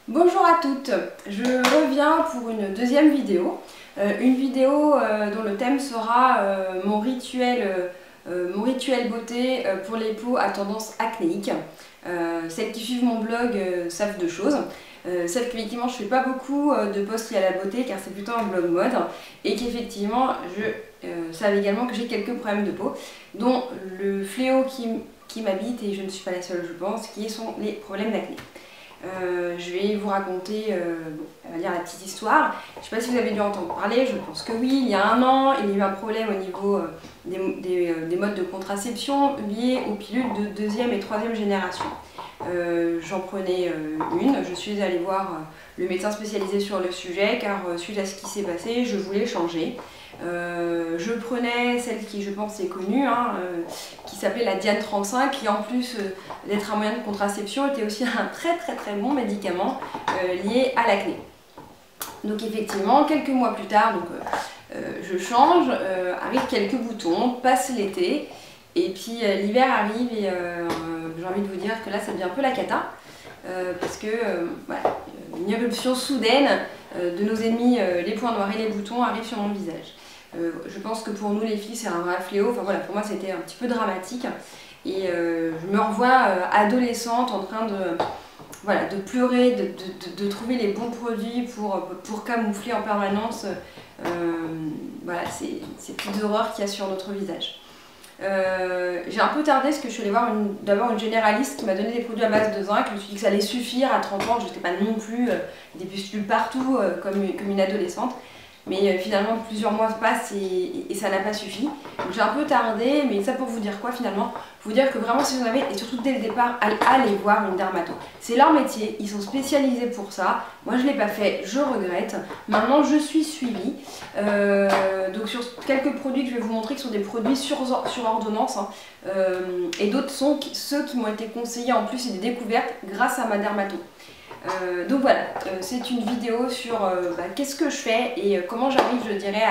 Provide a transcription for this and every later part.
Bonjour à toutes, je reviens pour une deuxième vidéo. Dont le thème sera mon rituel beauté pour les peaux à tendance acnéique. Celles qui suivent mon blog savent deux choses. Savent qu'effectivement je fais pas beaucoup de posts liés à la beauté car c'est plutôt un blog mode et qu'effectivement savent également que j'ai quelques problèmes de peau dont le fléau qui m'habite, et je ne suis pas la seule je pense, qui sont les problèmes d'acné. Je vais vous raconter la petite histoire. Je ne sais pas si vous avez dû entendre parler, je pense que oui. Il y a un an, il y a eu un problème au niveau des modes de contraception liés aux pilules de deuxième et troisième génération. J'en prenais une, je suis allée voir le médecin spécialisé sur le sujet car suite à ce qui s'est passé, je voulais changer. Je prenais celle qui je pense est connue, qui s'appelait la Diane 35, qui en plus d'être un moyen de contraception était aussi un très bon médicament lié à l'acné. Donc effectivement, quelques mois plus tard, je change, arrivent quelques boutons, passe l'été, et puis l'hiver arrive et j'ai envie de vous dire que là ça devient un peu la cata, parce que voilà, une éruption soudaine de nos ennemis, les points noirs et les boutons arrivent sur mon visage. Je pense que pour nous les filles c'est un vrai fléau, enfin voilà, pour moi c'était un petit peu dramatique et je me revois adolescente en train de pleurer, de trouver les bons produits pour camoufler en permanence voilà, ces petites horreurs qu'il y a sur notre visage. J'ai un peu tardé parce que je suis allée voir d'abord une généraliste qui m'a donné des produits à base de zinc. Je me suis dit que ça allait suffire à 30 ans, je n'étais pas non plus des pustules partout comme une adolescente. Mais finalement plusieurs mois passent et ça n'a pas suffi. Donc j'ai un peu tardé, mais ça pour vous dire quoi finalement? Vous dire que vraiment si vous en avez, et surtout dès le départ, allez voir une dermato. C'est leur métier, ils sont spécialisés pour ça. Moi je ne l'ai pas fait, je regrette. Maintenant je suis suivie. Donc sur quelques produits que je vais vous montrer qui sont des produits sur ordonnance, et d'autres sont ceux qui m'ont été conseillés en plus et des découvertes grâce à ma dermato. Donc voilà, c'est une vidéo sur qu'est-ce que je fais et comment j'arrive, je dirais,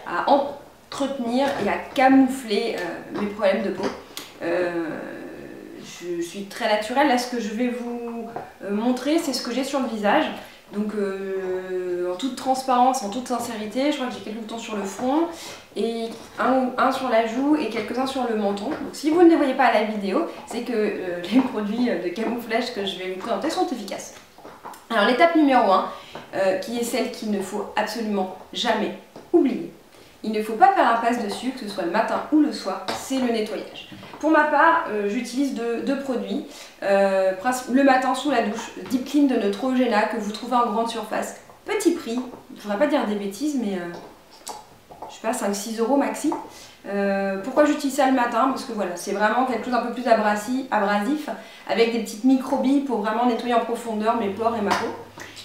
à entretenir et à camoufler mes problèmes de peau. Je suis très naturelle, là ce que je vais vous montrer c'est ce que j'ai sur le visage. Donc en toute transparence, en toute sincérité, je crois que j'ai quelques boutons sur le front et un sur la joue et quelques-uns sur le menton. Donc si vous ne les voyez pas à la vidéo, c'est que les produits de camouflage que je vais vous présenter sont efficaces. Alors l'étape numéro 1, qui est celle qu'il ne faut absolument jamais oublier. Il ne faut pas faire l'impasse dessus, que ce soit le matin ou le soir, c'est le nettoyage. Pour ma part, j'utilise deux produits. Le matin sous la douche, Deep Clean de Neutrogena que vous trouvez en grande surface. Petit prix, je ne voudrais pas dire des bêtises, mais je sais pas, 5-6 € maxi. Pourquoi j'utilise ça le matin? Parce que voilà, c'est vraiment quelque chose d'un peu plus abrasif, avec des petites microbilles pour vraiment nettoyer en profondeur mes pores et ma peau.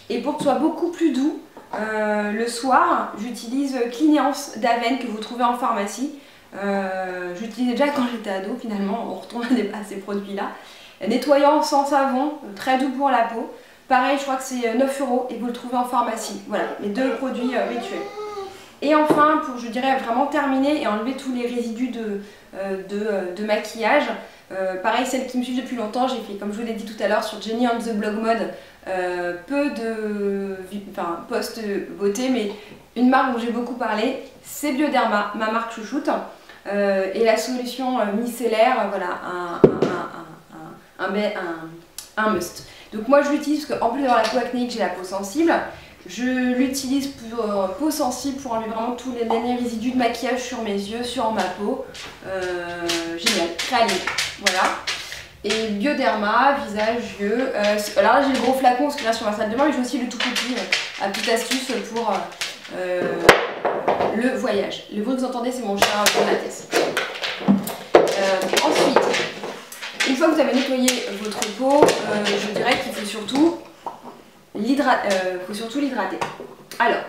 Et pour que ce soit beaucoup plus doux, le soir, j'utilise Cleaniance d'Aven que vous trouvez en pharmacie. J'utilisais déjà quand j'étais ado, finalement, on retourne à ces produits-là. Nettoyant sans savon, très doux pour la peau. Pareil, je crois que c'est 9 € et vous le trouvez en pharmacie. Voilà, les deux produits rituels. Et enfin, pour je dirais vraiment terminer et enlever tous les résidus de maquillage, pareil, celles qui me suivent depuis longtemps, j'ai fait, comme je vous l'ai dit tout à l'heure, sur Jenny on the Blog Mode, peu de posts beauté, mais une marque dont j'ai beaucoup parlé, c'est Bioderma, ma marque chouchoute, et la solution micellaire, voilà, un must. Donc moi je l'utilise parce qu'en plus d'avoir la peau acnéique, j'ai la peau sensible. Je l'utilise pour peau sensible pour enlever vraiment tous les derniers résidus de maquillage sur mes yeux, sur ma peau. Génial, créaline, voilà. Et Bioderma, visage, yeux. Alors là j'ai le gros flacon parce que là sur ma salle de bain, mais j'ai aussi le tout petit, la petite astuce pour le voyage. Le bruit que vous entendez c'est mon chat dans la tête. Ensuite, une fois que vous avez nettoyé votre peau, je dirais qu'il faut surtout l'hydrater. Alors,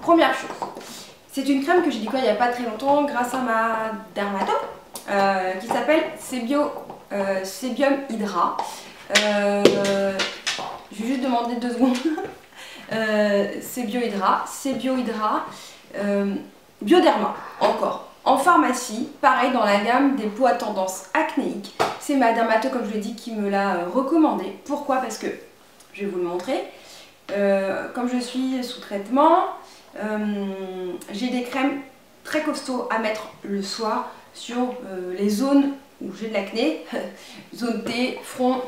première chose, c'est une crème que j'ai découverte il n'y a pas très longtemps grâce à ma dermato qui s'appelle Sebium Hydra. Je vais juste demander 2 secondes. Sebio Hydra, Bioderma encore. En pharmacie, pareil dans la gamme des peaux à tendance acnéique. C'est ma dermato, comme je l'ai dit, qui me l'a recommandé. Pourquoi? Parce que je vais vous le montrer. Comme je suis sous traitement, j'ai des crèmes très costauds à mettre le soir sur les zones où j'ai de l'acné, zone T, front,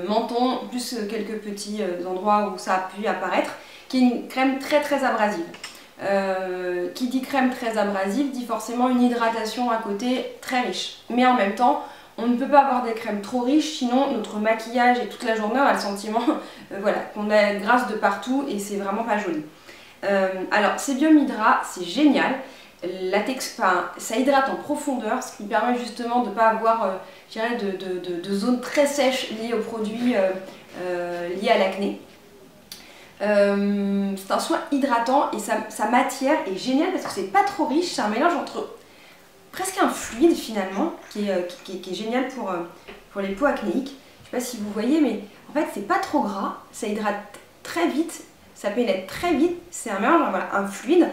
menton, plus quelques petits endroits où ça a pu apparaître, qui est une crème très abrasive. Qui dit crème très abrasive dit forcément une hydratation à côté très riche. Mais en même temps, on ne peut pas avoir des crèmes trop riches, sinon notre maquillage et toute la journée on a le sentiment voilà, qu'on a grâce de partout et c'est vraiment pas joli. Alors Sebium Hydra, c'est génial. Ça hydrate en profondeur, ce qui permet justement de ne pas avoir de zones très sèches liées aux produits liés à l'acné. C'est un soin hydratant et sa matière est géniale parce que c'est pas trop riche, c'est un mélange entre presque un fluide finalement qui est génial pour les peaux acnéiques. Je sais pas si vous voyez, mais en fait c'est pas trop gras, ça hydrate très vite, ça pénètre très vite, c'est un mélange, voilà, un fluide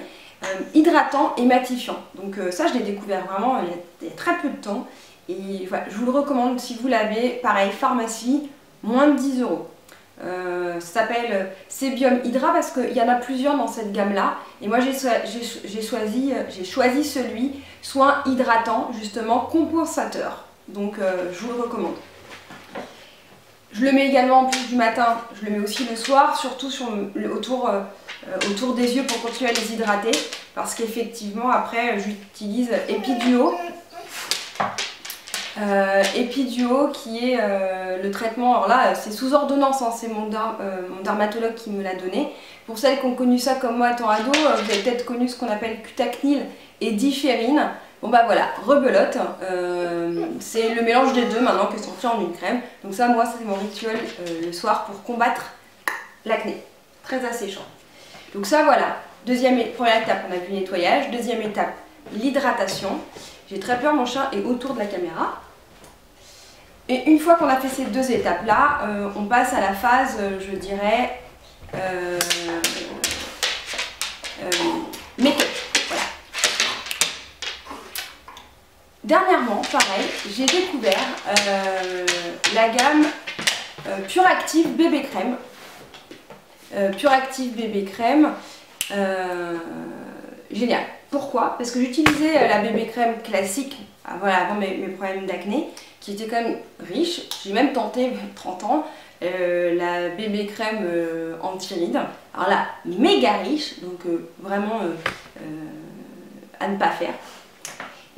hydratant et matifiant. Donc ça je l'ai découvert vraiment il y a très peu de temps et voilà, je vous le recommande si vous l'avez. Pareil, pharmacie, moins de 10 €. Ça s'appelle Sebium Hydra parce qu'il y en a plusieurs dans cette gamme là et moi j'ai choisi celui soin hydratant justement compensateur, donc je vous le recommande. Je le mets également en plus du matin, je le mets aussi le soir, surtout autour des yeux pour continuer à les hydrater parce qu'effectivement après j'utilise Epiduo. Epiduo qui est le traitement, alors là c'est sous ordonnance, hein, c'est mon dermatologue qui me l'a donné. Pour celles qui ont connu ça comme moi étant ado, vous avez peut-être connu ce qu'on appelle Cutacnil et Différine. Bon bah voilà, rebelote, c'est le mélange des deux maintenant qui est sorti en une crème. Donc ça moi c'est mon rituel le soir pour combattre l'acné, très asséchant. Donc ça voilà, première étape on a vu le nettoyage, deuxième étape l'hydratation. J'ai très peur, mon chat est autour de la caméra. Et une fois qu'on a fait ces deux étapes là, on passe à la phase, je dirais, make-up. Voilà. Dernièrement, pareil, j'ai découvert la gamme Pure Active Bébé Crème. Pure Active Bébé Crème, génial. Pourquoi? Parce que j'utilisais la bébé crème classique voilà, avant mes problèmes d'acné, qui était quand même riche. J'ai même tenté, 30 ans, la bébé crème anti-rides. Alors là, méga riche, donc vraiment à ne pas faire.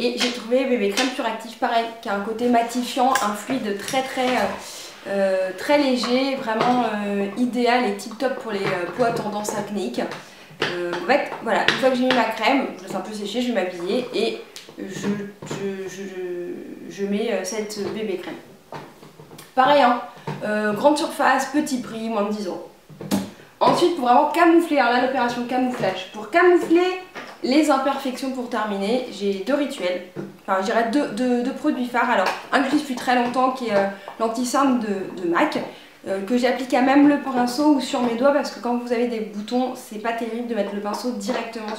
Et j'ai trouvé bébé crème Pure Active, pareil, qui a un côté matifiant, un fluide très léger, vraiment idéal et tip top pour les peaux à tendance acnéique. En fait, voilà, une fois que j'ai mis ma crème, je laisse un peu sécher, je vais m'habiller et je mets cette bébé crème. Pareil, hein, grande surface, petit prix, moins de 10 €. Ensuite, pour vraiment camoufler, alors là l'opération camouflage, pour camoufler les imperfections pour terminer, j'ai deux rituels, enfin je dirais deux produits phares. Alors un que j'utilise depuis très longtemps qui est l'anti-cerne de MAC. Que j'applique à même le pinceau ou sur mes doigts parce que quand vous avez des boutons c'est pas terrible de mettre le pinceau directement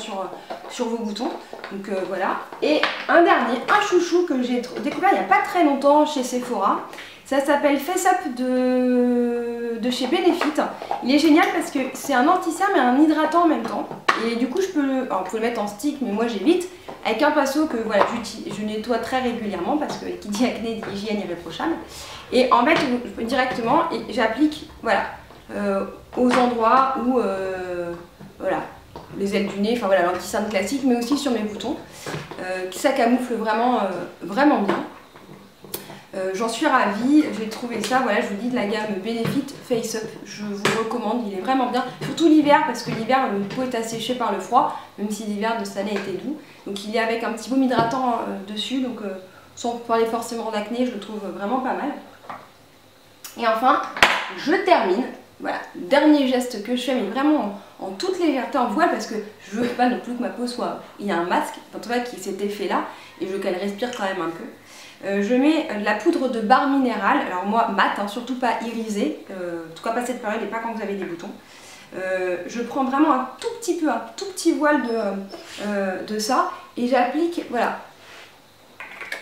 sur vos boutons, donc voilà. Et un dernier, un chouchou que j'ai découvert il n'y a pas très longtemps chez Sephora, ça s'appelle Face Up de chez Benefit. Il est génial parce que c'est un anti-cerne et un hydratant en même temps et du coup alors, vous pouvez le mettre en stick mais moi j'évite, avec un pinceau que voilà, je nettoie très régulièrement parce que qui dit acné dit hygiène irréprochable. Et en fait, directement, j'applique voilà, aux endroits où, voilà, les ailes du nez, enfin voilà, l'anti-cerne classique, mais aussi sur mes boutons. Ça camoufle vraiment bien. J'en suis ravie, j'ai trouvé ça, voilà, je vous dis de la gamme Benefit Face Up, je vous le recommande, il est vraiment bien, surtout l'hiver parce que l'hiver le peau est asséchée par le froid, même si l'hiver de cette année était doux. Donc il est avec un petit baume hydratant dessus, donc sans parler forcément d'acné, je le trouve vraiment pas mal. Et enfin, je termine, voilà, dernier geste que je fais, mais vraiment en toute légèreté, en voile, parce que je veux pas non plus que ma peau soit... Il y a un masque, en tout cas, qui cet effet-là, et je veux qu'elle respire quand même un peu. Je mets de la poudre de barre minérale, alors moi, mat, hein, surtout pas irisée, en tout cas pas cette période et pas quand vous avez des boutons. Je prends vraiment un tout petit voile de ça, et j'applique, voilà,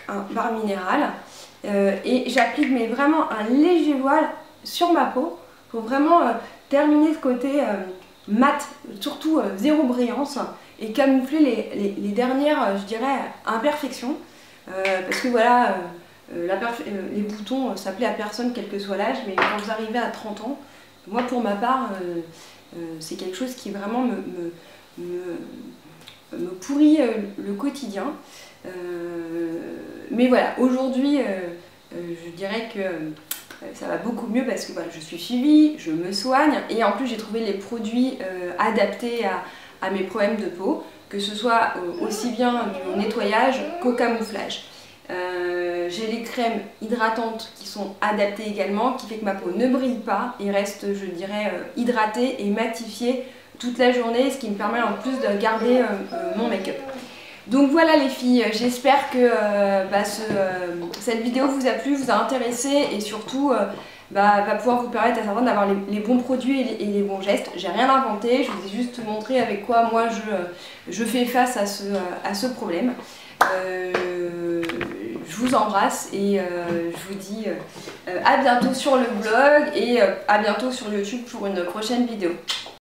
un barre minérale. Et j'applique mais vraiment un léger voile sur ma peau faut vraiment terminer ce côté mat, surtout zéro brillance, et camoufler les dernières, je dirais, imperfections. Parce que voilà, les boutons, ça plaît à personne quel que soit l'âge, mais quand vous arrivez à 30 ans, moi pour ma part, c'est quelque chose qui vraiment me pourrit le quotidien. Mais voilà, aujourd'hui, je dirais que ça va beaucoup mieux parce que voilà, je suis suivie, je me soigne et en plus j'ai trouvé les produits adaptés à mes problèmes de peau, que ce soit aussi bien du nettoyage qu'au camouflage. J'ai les crèmes hydratantes qui sont adaptées également, qui fait que ma peau ne brille pas et reste, je dirais, hydratée et matifiée toute la journée, ce qui me permet en plus de garder mon make-up. Donc voilà les filles, j'espère que cette vidéo vous a plu, vous a intéressé et surtout va pouvoir vous permettre à certains d'avoir les bons produits et les bons gestes. J'ai rien inventé, je vous ai juste montré avec quoi moi je fais face à ce problème. Je vous embrasse et je vous dis à bientôt sur le blog et à bientôt sur YouTube pour une prochaine vidéo.